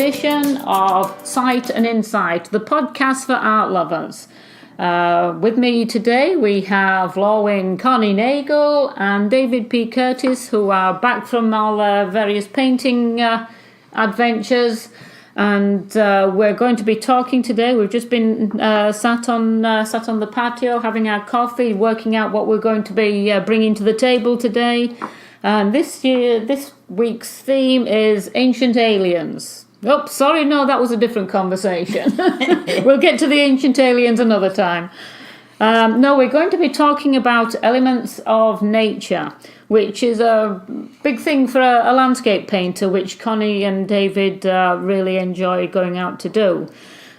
edition of Sight and Insight, the podcast for art lovers. With me today we have Lorwyn Connie Nagel and David P. Curtis, who are back from our various painting adventures. And we're going to be talking today. We've just been sat on the patio having our coffee, working out what we're going to be bringing to the table today. And this week's theme is ancient aliens. Oh, sorry, no, that was a different conversation. We'll get to the ancient aliens another time. No, we're going to be talking about elements of nature, which is a big thing for a landscape painter, which Connie and David really enjoy going out to do.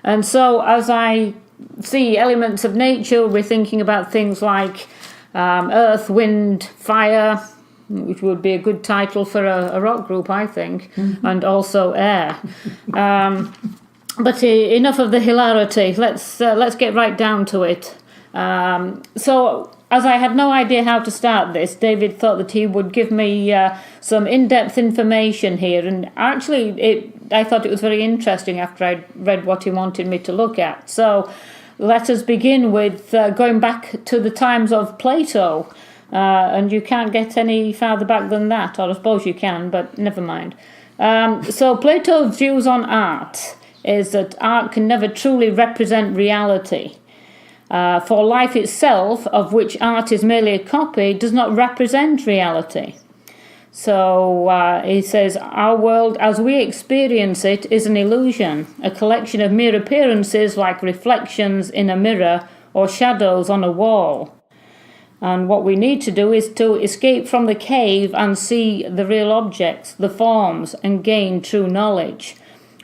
And so as I see elements of nature, we're thinking about things like earth, wind, fire, which would be a good title for a rock group, I think, and also air. But enough of the hilarity. Let's get right down to it. So, as I had no idea how to start this, David thought that he would give me some in-depth information here, and actually, I thought it was very interesting after I'd read what he wanted me to look at. So, let us begin with going back to the times of Plato. And you can't get any farther back than that, or I suppose you can, but never mind. So Plato's views on art is that art can never truly represent reality. For life itself, of which art is merely a copy, does not represent reality. So he says, our world as we experience it is an illusion, a collection of mere appearances like reflections in a mirror or shadows on a wall. And what we need to do is to escape from the cave and see the real objects, the forms, and gain true knowledge,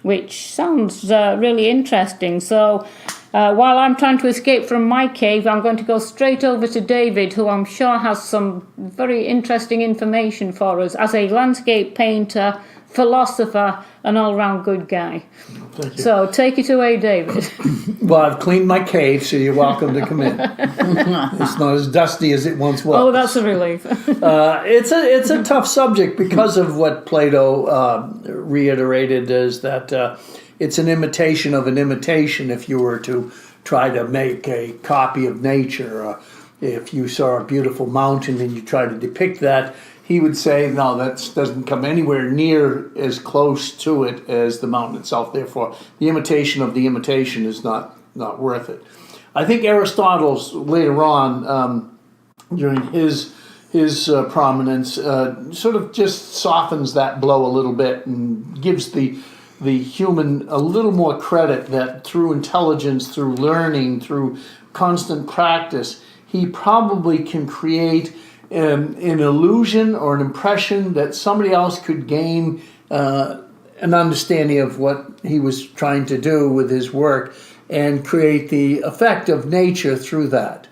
which sounds really interesting. So while I'm trying to escape from my cave, I'm going to go straight over to David, who I'm sure has some very interesting information for us as a landscape painter, philosopher, an all-round good guy. Thank you. So take it away, David. Well, I've cleaned my cave, so you're welcome to come in. It's not as dusty as it once was. Oh, that's a relief. It's a tough subject because of what Plato reiterated, is that it's an imitation of an imitation. If you were to try to make a copy of nature, if you saw a beautiful mountain and you try to depict that, he would say, no, that doesn't come anywhere near as close to it as the mountain itself. Therefore, the imitation of the imitation is not worth it. I think Aristotle's later on, during his prominence, sort of just softens that blow a little bit and gives the human a little more credit that through intelligence, through learning, through constant practice, he probably can create an illusion or an impression that somebody else could gain an understanding of what he was trying to do with his work and create the effect of nature through that.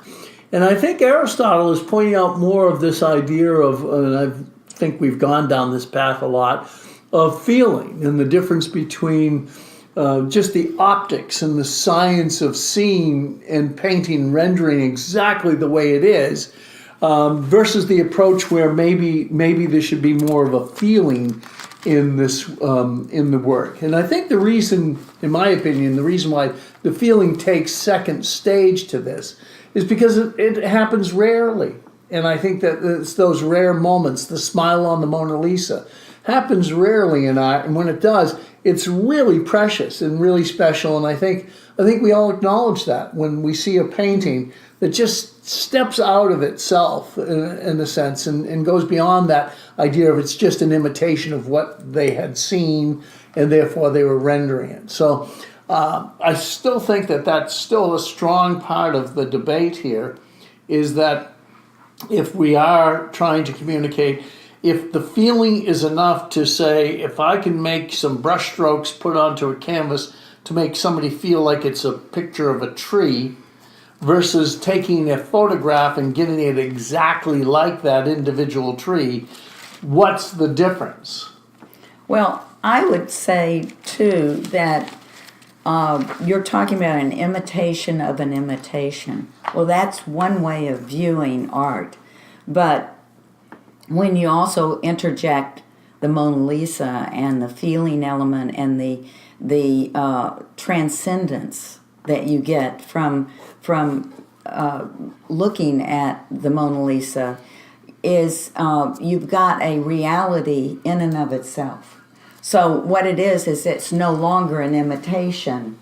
And I think Aristotle is pointing out more of this idea of, and I think we've gone down this path a lot, of feeling and the difference between just the optics and the science of seeing and painting and rendering exactly the way it is, versus the approach where maybe there should be more of a feeling in this in the work. And I think the reason, in my opinion, the reason why the feeling takes second stage to this is because it happens rarely. And I think that it's those rare moments, the smile on the Mona Lisa, happens rarely in art, and when it does, it's really precious and really special. And I think we all acknowledge that when we see a painting that just steps out of itself in a sense and goes beyond that idea of it's just an imitation of what they had seen and therefore they were rendering it. So I still think that that's still a strong part of the debate here, is that if we are trying to communicate, if the feeling is enough to say, if I can make some brush strokes put onto a canvas to make somebody feel like it's a picture of a tree, versus taking a photograph and getting it exactly like that individual tree, what's the difference? Well, I would say, too, that you're talking about an imitation of an imitation. Well, that's one way of viewing art. But when you also interject the Mona Lisa and the feeling element and the transcendence that you get from looking at the Mona Lisa is you've got a reality in and of itself. So what it is it's no longer an imitation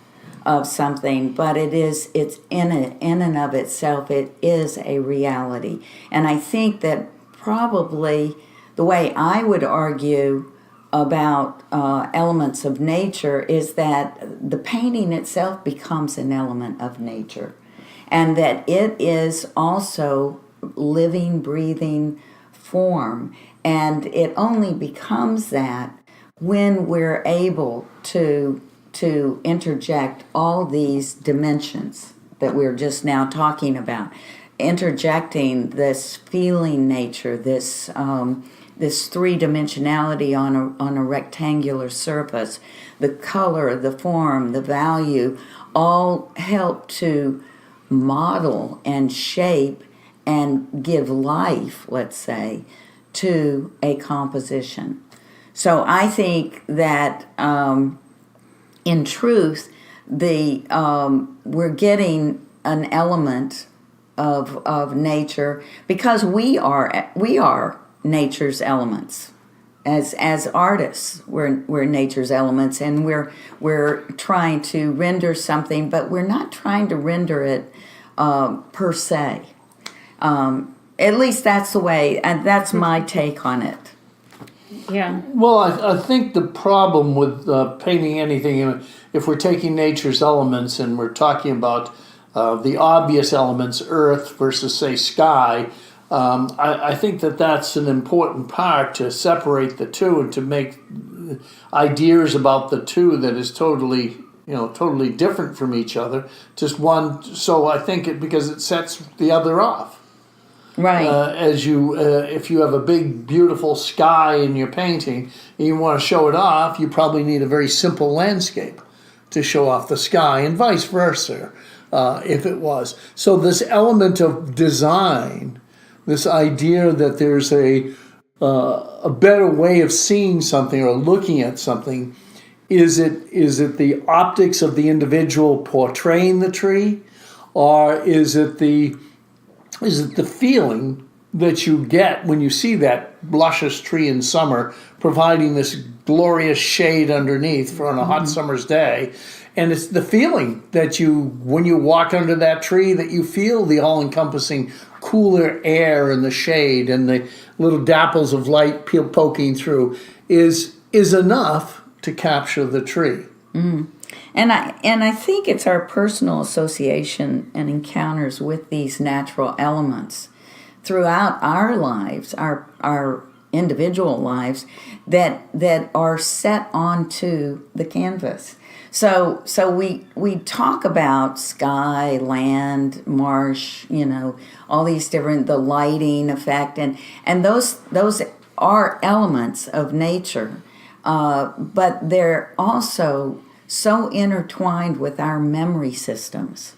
of something, but it's in and of itself. It is a reality. And I think that probably the way I would argue about elements of nature is that the painting itself becomes an element of nature, and that it is also living, breathing form, and it only becomes that when we're able to interject all these dimensions that we're just now talking about, interjecting this feeling nature, this three-dimensionality on a rectangular surface, the color, the form, the value, all help to model and shape and give life, let's say, to a composition. So I think that in truth, we're getting an element of nature because we are nature's elements. As artists, we're nature's elements, and we're trying to render something, but we're not trying to render it per se. At least that's the way, and that's my take on it. Yeah. Well, I think the problem with painting anything, if we're taking nature's elements and we're talking about the obvious elements, earth versus, say, sky, I think that's an important part to separate the two and to make ideas about the two that is totally different from each other. Just one, so I think because it sets the other off. Right. If you have a big, beautiful sky in your painting and you want to show it off, you probably need a very simple landscape to show off the sky, and vice versa, if it was. So this element of design, this idea that there's a better way of seeing something or looking at something, is it the optics of the individual portraying the tree, or is it the feeling that you get when you see that luscious tree in summer, providing this glorious shade underneath on a hot summer's day? And it's the feeling that when you walk under that tree, that you feel the all-encompassing cooler air and the shade and the little dapples of light poking through is enough to capture the tree. Mm. And I think it's our personal association and encounters with these natural elements throughout our lives, our individual lives, that are set onto the canvas. So we talk about sky, land, marsh, all these different, the lighting effect, and those are elements of nature, but they're also so intertwined with our memory systems,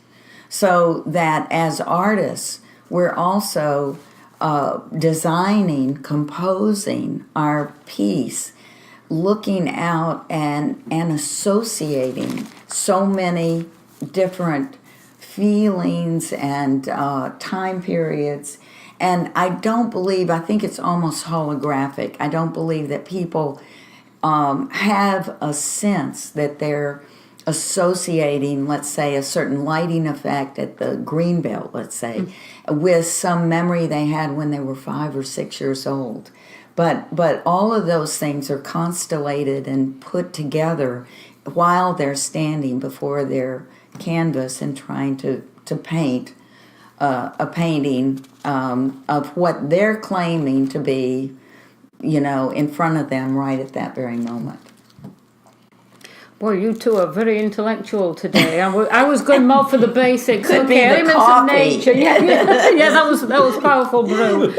so that as artists, we're also designing, composing our piece, looking out and associating so many different feelings and time periods. And I think it's almost holographic. I don't believe that people have a sense that they're associating, let's say, a certain lighting effect at the Greenbelt, let's say, with some memory they had when they were 5 or 6 years old. But all of those things are constellated and put together while they're standing before their canvas and trying to paint a painting of what they're claiming to be, in front of them right at that very moment. Boy, you two are very intellectual today. I was going more for the basics. Could be elements coffee. of nature. Yeah, that was powerful brew.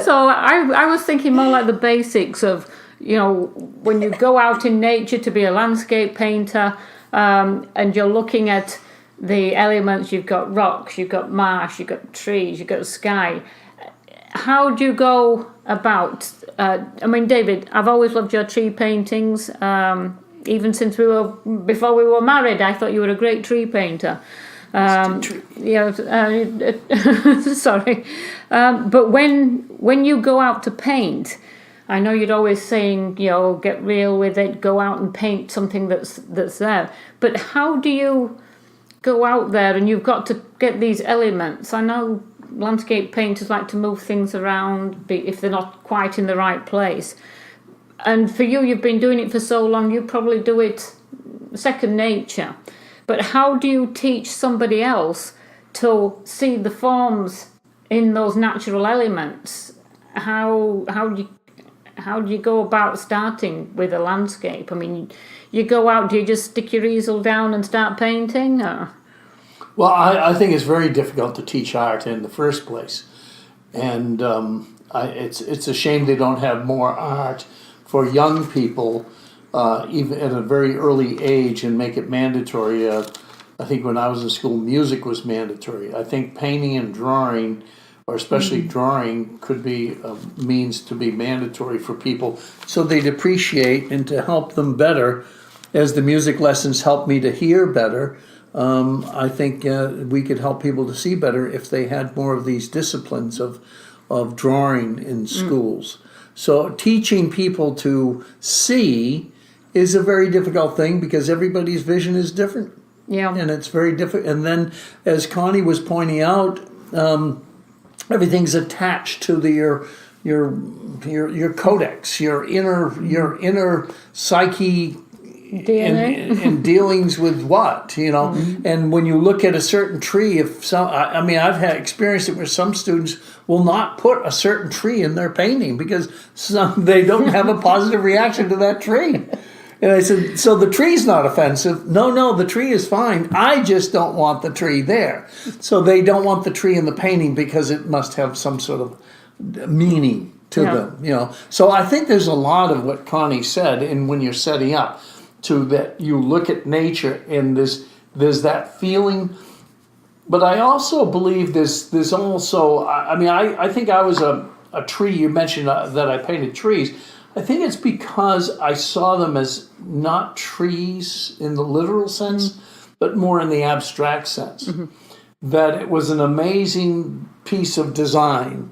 So I was thinking more like the basics of, when you go out in nature to be a landscape painter, and you're looking at the elements. You've got rocks, you've got marsh, you've got trees, you've got sky. how do you go about? I mean, David, I've always loved your tree paintings. Even since before we were married, I thought you were a great tree painter. Sorry, but when you go out to paint, I know you're always saying, get real with it, go out and paint something that's there. But how do you go out there and you've got to get these elements? I know landscape painters like to move things around if they're not quite in the right place. And for you, you've been doing it for so long, you probably do it second nature. But how do you teach somebody else to see the forms in those natural elements? How do you go about starting with a landscape? I mean, you go out, do you just stick your easel down and start painting? Or? Well, I think it's very difficult to teach art in the first place. And it's a shame they don't have more art for young people, even at a very early age, and make it mandatory. I think when I was in school, music was mandatory. I think painting and drawing, or especially drawing, could be a means to be mandatory for people so they'd appreciate, and to help them better, as the music lessons help me to hear better. I think we could help people to see better if they had more of these disciplines of drawing in schools. So teaching people to see is a very difficult thing because everybody's vision is different. Yeah. And it's very different. And then, as Connie was pointing out, everything's attached to your codex, your inner psyche. DNA. In dealings with what, and when you look at a certain tree, I've had experienced it where some students will not put a certain tree in their painting because they don't have a positive reaction to that tree. And I said, so the tree's not offensive. No, the tree is fine. I just don't want the tree there. So they don't want the tree in the painting because it must have some sort of meaning to them, So I think there's a lot of what Connie said, and when you're setting up, to that you look at nature and there's that feeling. But I also believe there's also, I think I was a tree. You mentioned that I painted trees. I think it's because I saw them as not trees in the literal sense, but more in the abstract sense. That it was an amazing piece of design.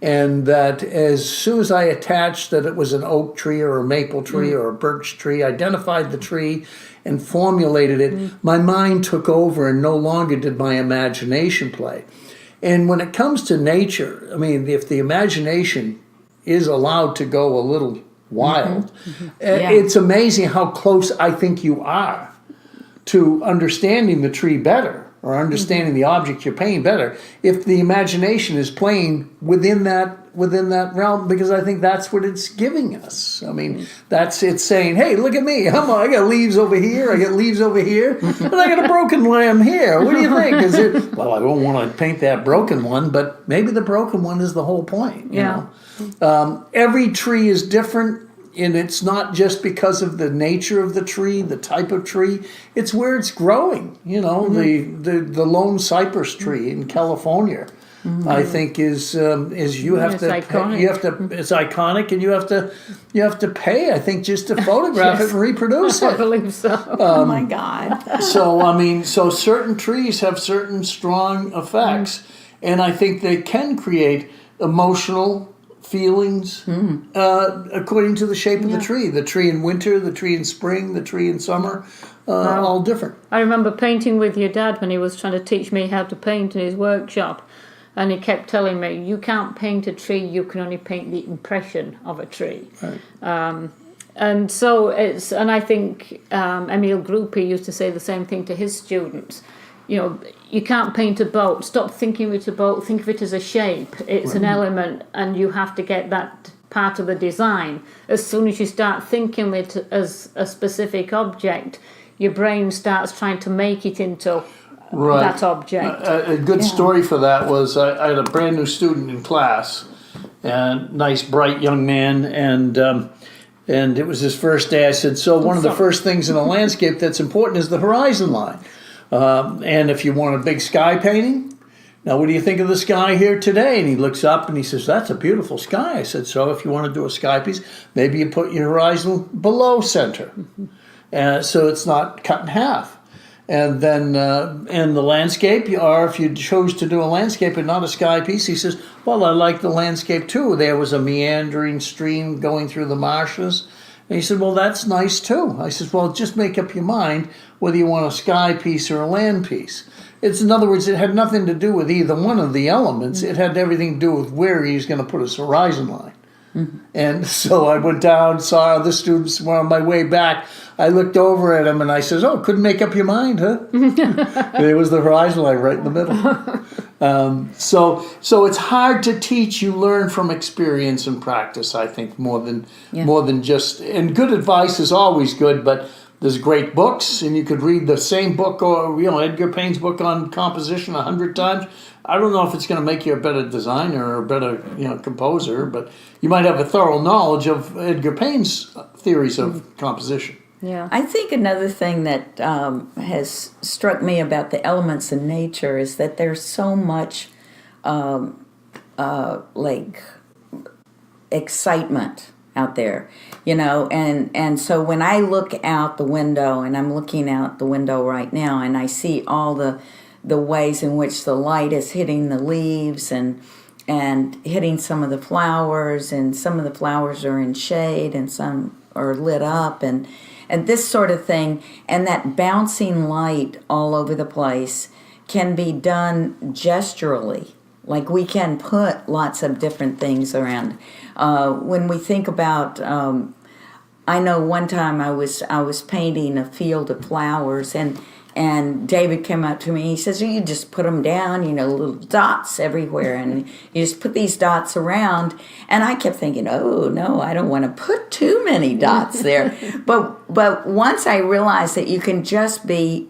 And that as soon as I attached that it was an oak tree or a maple tree or a birch tree, identified the tree and formulated it, my mind took over and no longer did my imagination play. And when it comes to nature, I mean, if the imagination is allowed to go a little wild, it's amazing how close I think you are to understanding the tree better, or understanding the object you're painting better, if the imagination is playing within that realm, because I think that's what it's giving us. I mean, it's saying, hey, look at me. I got leaves over here, I got leaves over here, and I got a broken limb here. What do you think? Well, I don't want to paint that broken one, but maybe the broken one is the whole point. You know? Every tree is different. And it's not just because of the nature of the tree, the type of tree. It's where it's growing. The lone cypress tree in California, I think is you have to iconic. It's iconic, and you have to pay, I think, just to photograph it and reproduce it. I believe so. Oh my God. So certain trees have certain strong effects, and I think they can create emotional feelings according to the shape of the tree. The tree in winter, the tree in spring, the tree in summer, all different. I remember painting with your dad when he was trying to teach me how to paint in his workshop, and he kept telling me, you can't paint a tree, you can only paint the impression of a tree. Right. And so and I think Emile Groupie used to say the same thing to his students. You can't paint a boat. Stop thinking of it as a boat. Think of it as a shape. It's an element, and you have to get that part of the design. As soon as you start thinking of it as a specific object, your brain starts trying to make it into that object. A good story for that was I had a brand new student in class, a nice, bright young man, and it was his first day. I said, so one of the first things in a landscape that's important is the horizon line. And if you want a big sky painting, now what do you think of the sky here today? And he looks up and he says, that's a beautiful sky. I said, so if you want to do a sky piece, maybe you put your horizon below center. So it's not cut in half. And then in the landscape, or if you chose to do a landscape and not a sky piece, he says, well, I like the landscape too. There was a meandering stream going through the marshes. And he said, well, that's nice too. I said, well, just make up your mind whether you want a sky piece or a land piece. It's, in other words, it had nothing to do with either one of the elements. It had everything to do with where he's going to put his horizon line. And so I went down, saw the students were on my way back. I looked over at him and I says, oh, couldn't make up your mind, huh? There was the horizon line right in the middle. So it's hard to teach. You learn from experience and practice, I think, more than just, and good advice is always good, but there's great books, and you could read the same book, or Edgar Payne's book on composition 100 times. I don't know if it's going to make you a better designer or a better composer, but you might have a thorough knowledge of Edgar Payne's theories of composition. Yeah, I think another thing that has struck me about the elements in nature is that there's so much like excitement out there, and so when I look out the window, and I'm looking out the window right now, and I see all the ways in which the light is hitting the leaves and hitting some of the flowers, and some of the flowers are in shade and some are lit up, and this sort of thing, and that bouncing light all over the place can be done gesturally. Like we can put lots of different things around. When we think about, I know one time I was painting a field of flowers, and David came up to me. He says, "You just put them down, little dots everywhere, and you just put these dots around." And I kept thinking, "Oh no, I don't want to put too many dots there." but once I realized that you can just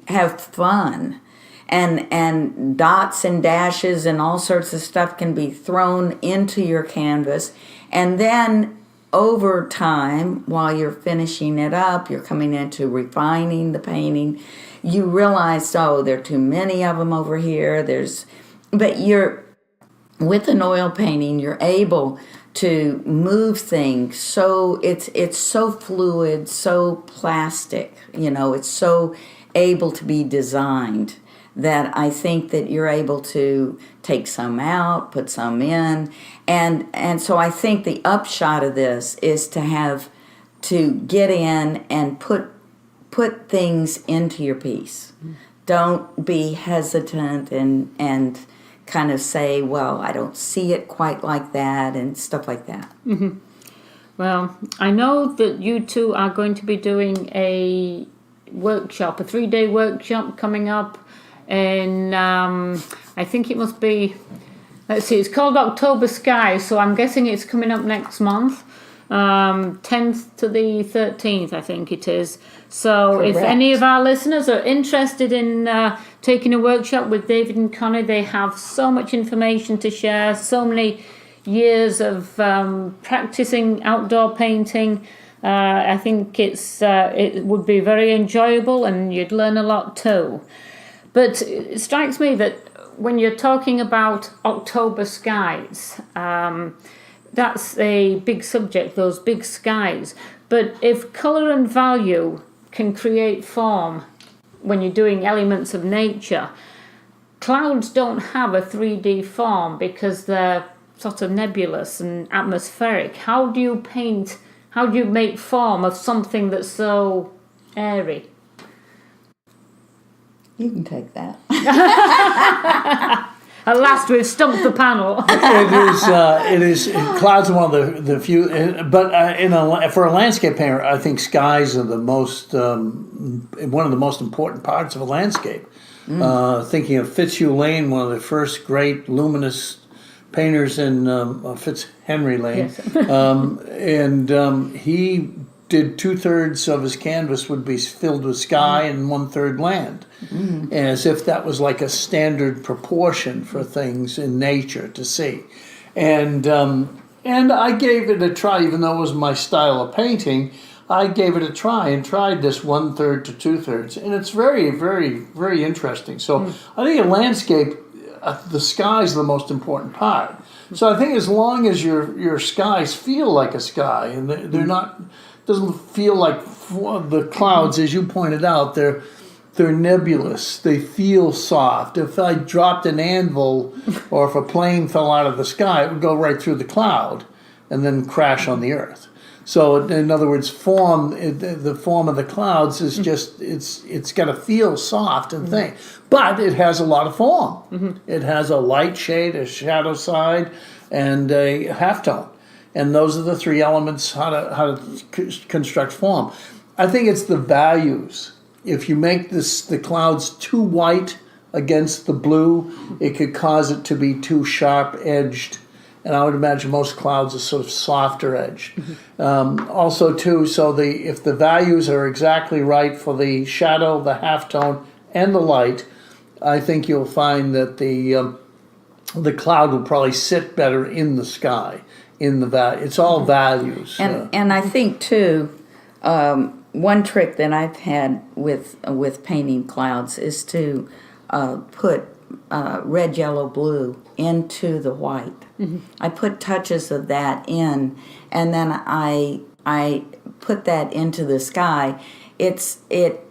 have fun. And dots and dashes and all sorts of stuff can be thrown into your canvas. And then over time, while you're finishing it up, you're coming into refining the painting, you realize, oh, there are too many of them over here. But with an oil painting, you're able to move things so it's so fluid, so plastic, it's so able to be designed, that I think that you're able to take some out, put some in, and so I think the upshot of this is to get in and put things into your piece. Don't be hesitant and kind of say, well, I don't see it quite like that, and stuff like that. Mm-hmm. Well, I know that you two are going to be doing a 3-day workshop coming up. And I think it must be, let's see, it's called October Sky, so I'm guessing it's coming up next month, 10th to the 13th, I think it is. So Correct. If any of our listeners are interested in taking a workshop with David and Connie, they have so much information to share, so many years of practicing outdoor painting. I think it would be very enjoyable, and you'd learn a lot too. But it strikes me that when you're talking about October skies, that's a big subject, those big skies. But if colour and value can create form when you're doing elements of nature, clouds don't have a 3D form because they're sort of nebulous and atmospheric. How do you make form of something that's so airy? You can take that. At last, we've stumped the panel. It is. Clouds are one of the few, but for a landscape painter, I think skies are the most one of the most important parts of a landscape. Thinking of Fitzhugh Lane, one of the first great luminous painters in Fitzhenry Lane, Yes. He did 2/3 of his canvas would be filled with sky and 1/3 land, as if that was like a standard proportion for things in nature to see. And I gave it a try, even though it was my style of painting. I gave it a try and tried this 1/3 to 2/3, and it's very, very, very interesting. So I think a landscape, the sky's the most important part. So I think as long as your skies feel like a sky, and they're not, doesn't feel like the clouds, as you pointed out, they're nebulous. They feel soft. If I dropped an anvil, or if a plane fell out of the sky, it would go right through the cloud, and then crash on the earth. So in other words, the form of the clouds is just it's got to feel soft and thin, but it has a lot of form. It has a light shade, a shadow side, and a halftone, and those are the three elements how to construct form. I think it's the values. If you make the clouds too white against the blue, it could cause it to be too sharp edged. And I would imagine most clouds are sort of softer edged. Also, too, so if the values are exactly right for the shadow, the halftone, and the light, I think you'll find that the cloud will probably sit better in the sky. It's all values. And I think too, one trick that I've had with painting clouds is to put red, yellow, blue into the white. I put touches of that in, and then I put that into the sky. It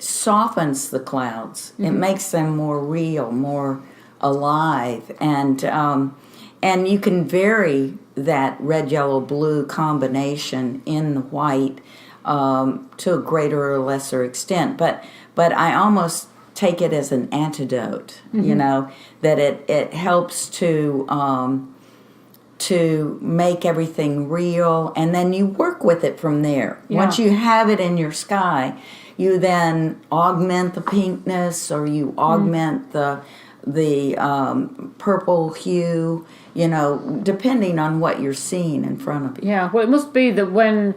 softens the clouds. It makes them more real, more alive, and you can vary that red, yellow, blue combination in the white to a greater or lesser extent. But I almost take it as an antidote, that it helps to make everything real, and then you work with it from there. Yeah. Once you have it in your sky, you then augment the pinkness, or you augment the purple hue, depending on what you're seeing in front of you. Yeah, well, it must be that when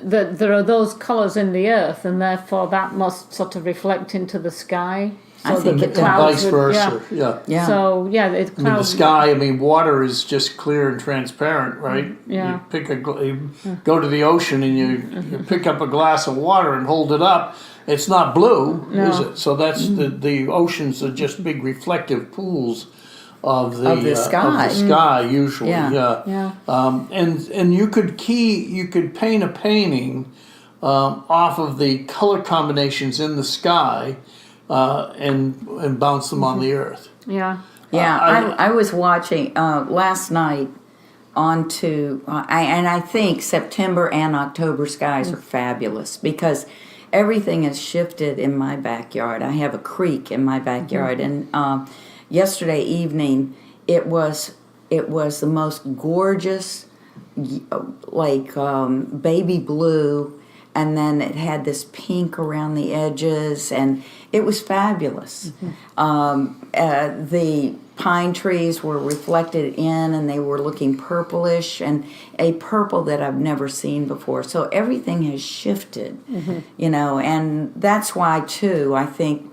there are those colours in the earth, and therefore that must sort of reflect into the sky. So I think the clouds vice versa. Yeah. So the clouds. The sky. Water is just clear and transparent, right? Yeah. You go to the ocean and you pick up a glass of water and hold it up. It's not blue, is it? So that's the oceans are just big reflective pools of the sky usually. Yeah. And you could paint a painting off of the color combinations in the sky. And bounce them on the earth. Yeah. I was watching last night and I think September and October skies are fabulous because everything has shifted in my backyard. I have a creek in my backyard, and yesterday evening it was the most gorgeous, baby blue. And then it had this pink around the edges, and it was fabulous. The pine trees were reflected in, and they were looking purplish, and a purple that I've never seen before. So everything has shifted, and that's why, too, I think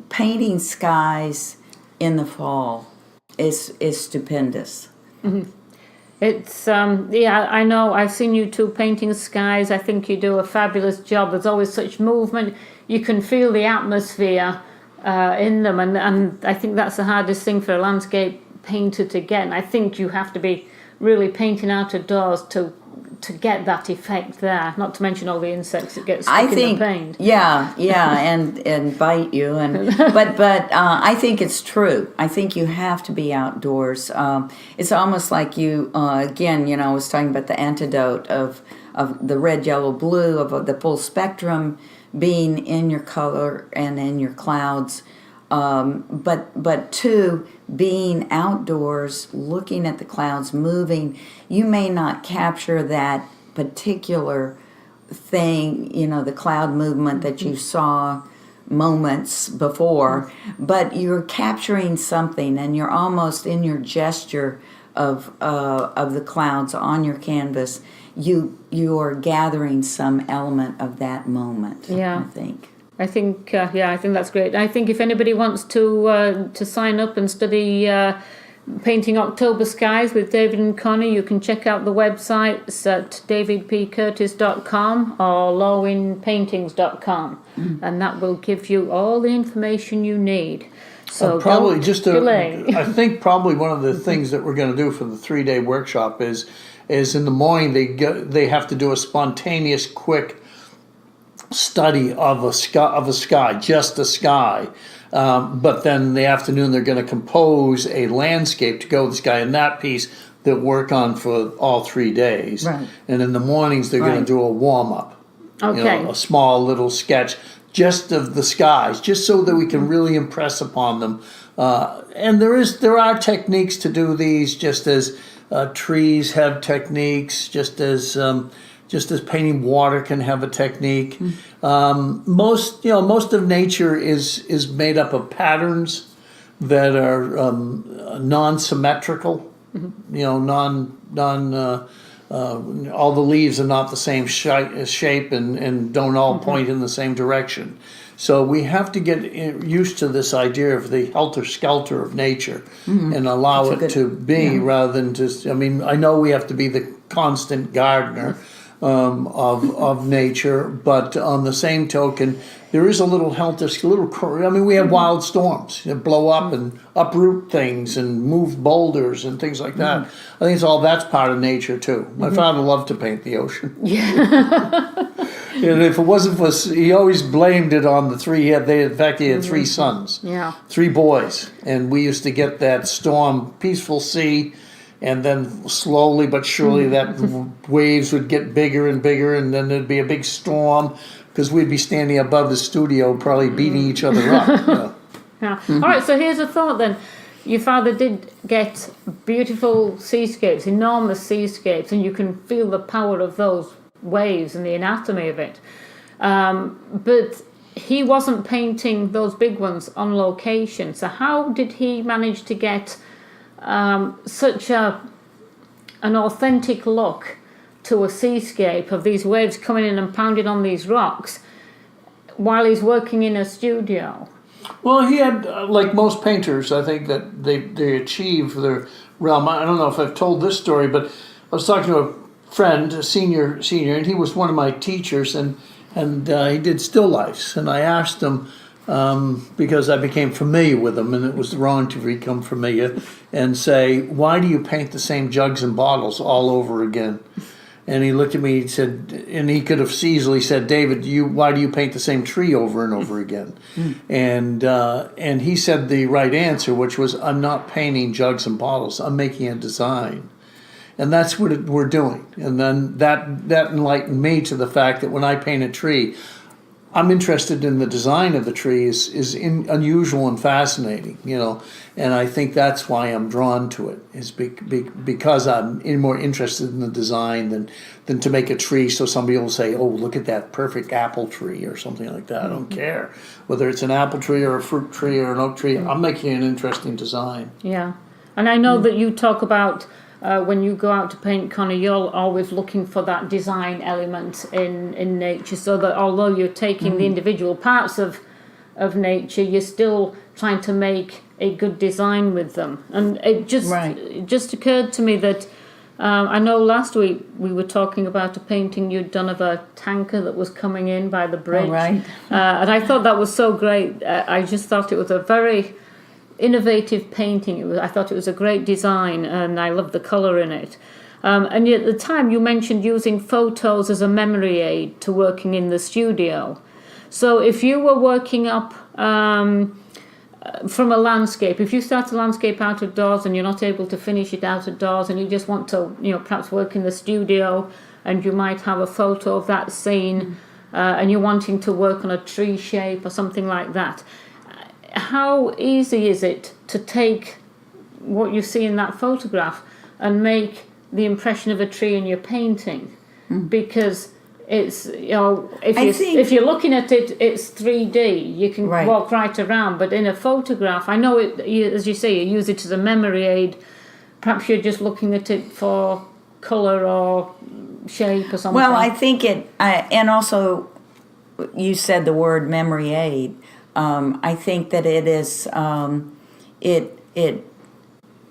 painting skies in the fall is stupendous. It's, I know, I've seen you two painting skies. I think you do a fabulous job. There's always such movement. You can feel the atmosphere in them, and I think that's the hardest thing for a landscape painter to get. And I think you have to be really painting out of doors to get that effect there. Not to mention all the insects that get stuck in the paint. Yeah, and bite you. But I think it's true. I think you have to be outdoors. It's almost like you again. I was talking about the antidote of the red, yellow, blue, of the full spectrum being in your color and in your clouds. But two, being outdoors, looking at the clouds moving, you may not capture that particular thing, the cloud movement that you saw moments before, but you're capturing something, and you're almost in your gesture of the clouds on your canvas. You are gathering some element of that moment. Yeah. I think I think that's great. I think if anybody wants to sign up and study painting October Skies with David and Connie, you can check out the websites at davidpcurtis.com or lowinpaintings.com, and that will give you all the information you need. So probably don't just delay. I think probably one of the things that we're going to do for the 3-day workshop is in the morning they have to do a spontaneous, quick study of a sky, just a sky. But then in the afternoon they're going to compose a landscape to go with the sky, and that piece they'll work on for all 3 days. Right. And in the mornings they're going to do a warm up. Okay. A small little sketch just of the skies, just so that we can really impress upon them. And there are techniques to do these, just as trees have techniques, just as painting water can have a technique. Most of nature is made up of patterns that are non-symmetrical. All the leaves are not the same shape and don't all point in the same direction. So we have to get used to this idea of the helter-skelter of nature and allow it to be rather than just, I know we have to be the constant gardener of nature, but on the same token, there is a little we have wild storms that blow up and uproot things and move boulders and things like that. I think that's part of nature too. My father loved to paint the ocean. Yeah. And if it wasn't for, he always blamed it on the three. He had 3 sons, 3 boys, and we used to get that storm, peaceful sea. And then slowly but surely that waves would get bigger and bigger, and then there'd be a big storm because we'd be standing above the studio probably beating each other up. Yeah. All right, so here's a thought then. Your father did get beautiful seascapes, enormous seascapes, and you can feel the power of those waves and the anatomy of it. But he wasn't painting those big ones on location. So how did he manage to get such an authentic look to a seascape of these waves coming in and pounding on these rocks while he's working in a studio? Well, he had, like most painters, I think that they achieve their realm. I don't know if I've told this story, but I was talking to a friend, a senior, and he was one of my teachers, and he did still lifes, and I asked him, because I became familiar with them, and it was wrong to become familiar, and say, why do you paint the same jugs and bottles all over again? And he looked at me and said, and he could have easily said, David, why do you paint the same tree over and over again? And he said the right answer, which was, I'm not painting jugs and bottles, I'm making a design. And that's what we're doing. And then that enlightened me to the fact that when I paint a tree, I'm interested in the design of the tree is unusual and fascinating, and I think that's why I'm drawn to it, is because I'm more interested in the design than to make a tree so somebody will say, oh, look at that perfect apple tree or something like that. I don't care. Whether it's an apple tree or a fruit tree or an oak tree, I'm making an interesting design. Yeah, and I know that you talk about when you go out to paint, Connie, you're always looking for that design element in nature, so that although you're taking the individual parts of nature, you're still trying to make a good design with them. And it just occurred to me that I know last week we were talking about a painting you'd done of a tanker that was coming in by the bridge. Oh, right. And I thought that was so great. I just thought it was a very innovative painting. I thought it was a great design, and I loved the colour in it. And yet at the time you mentioned using photos as a memory aid to working in the studio. So if you were working up from a landscape, if you start a landscape out of doors and you're not able to finish it out of doors, and you just want to, perhaps work in the studio, and you might have a photo of that scene, and you're wanting to work on a tree shape or something like that, how easy is it to take what you see in that photograph and make the impression of a tree in your painting? Because it's, if you're looking at it, it's 3D. You can walk right around. But in a photograph, I know it, as you say, you use it as a memory aid. Perhaps you're just looking at it for colour or shape or something. Well, I think and also you said the word memory aid. I think that it is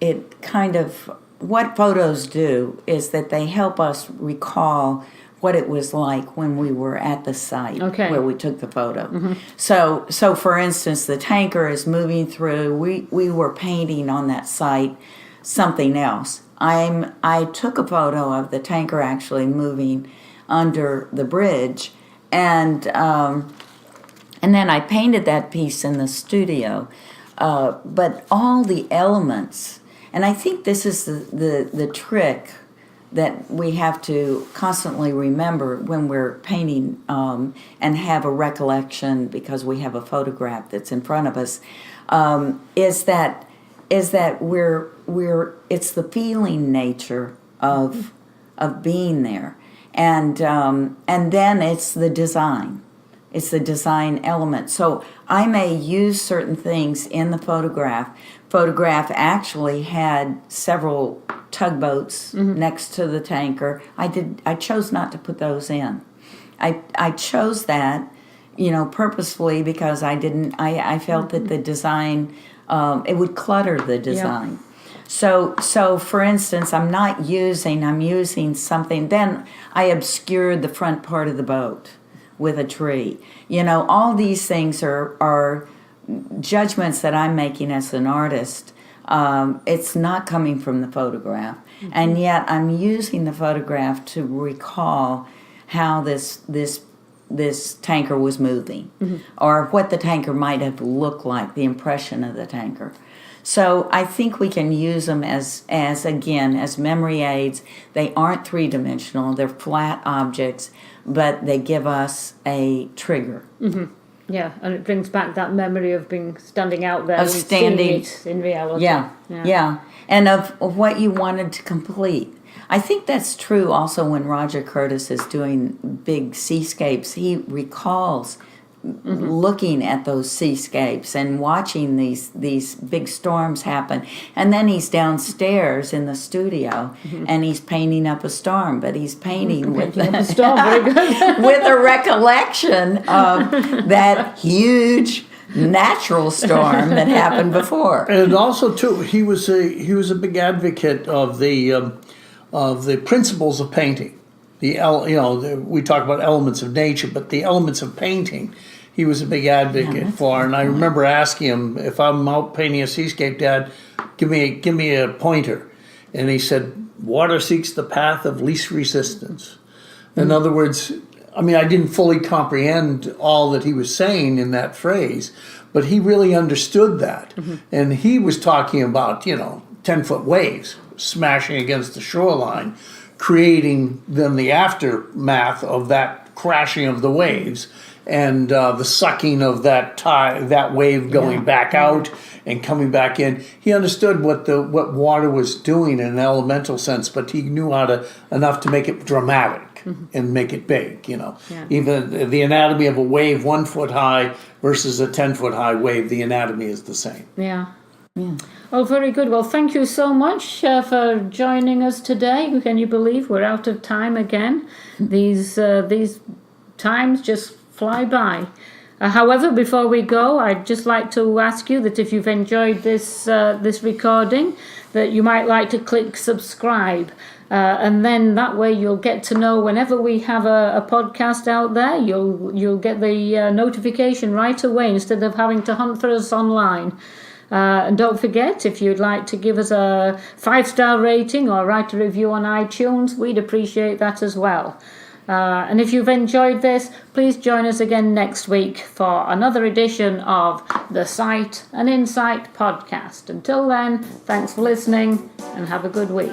it kind of, what photos do is that they help us recall what it was like when we were at the site where we took the photo. So for instance, the tanker is moving through. We were painting on that site something else. I took a photo of the tanker actually moving under the bridge, and then I painted that piece in the studio. But all the elements, and I think this is the trick that we have to constantly remember when we're painting, and have a recollection because we have a photograph that's in front of us, is that we're it's the feeling nature of being there, and then it's the design. It's the design element. So I may use certain things in the photograph. Photograph actually had several tugboats next to the tanker. I chose not to put those in. I chose that, purposefully because I felt that the design, it would clutter the design. Yeah. So for instance, I'm using something, then I obscured the front part of the boat with a tree. All these things are judgments that I'm making as an artist. It's not coming from the photograph, and yet I'm using the photograph to recall how this tanker was moving, or what the tanker might have looked like, the impression of the tanker. So I think we can use them as memory aids. They aren't three-dimensional; they're flat objects, but they give us a trigger. Yeah, and it brings back that memory of standing out there and seeing it in reality. Yeah, and of what you wanted to complete. I think that's true also when Roger Curtis is doing big seascapes. He recalls looking at those seascapes and watching these big storms happen, and then he's downstairs in the studio and he's painting up a storm, but he's painting with a storm. Very good. With a recollection of that huge natural storm that happened before. And also too, he was a big advocate of the principles of painting. We talk about elements of nature, but the elements of painting, he was a big advocate for. And I remember asking him, if I'm out painting a seascape, Dad, give me a pointer. And he said, water seeks the path of least resistance. In other words, I didn't fully comprehend all that he was saying in that phrase, but he really understood that. And he was talking about, 10-foot waves smashing against the shoreline, creating then the aftermath of that crashing of the waves, and the sucking of that wave going back out and coming back in. He understood what water was doing in an elemental sense, but he knew enough to make it dramatic and make it big. Even the anatomy of a wave 1 foot high versus a 10-foot high wave, the anatomy is the same. Yeah. Oh, very good. Well, thank you so much for joining us today. Can you believe we're out of time again? These times just fly by. However, before we go, I'd just like to ask you that if you've enjoyed this recording, that you might like to click subscribe. And then that way you'll get to know whenever we have a podcast out there, you'll get the notification right away instead of having to hunt for us online. And don't forget, if you'd like to give us a 5-star rating or write a review on iTunes, we'd appreciate that as well. And if you've enjoyed this, please join us again next week for another edition of the Sight and Insight podcast. Until then, thanks for listening and have a good week.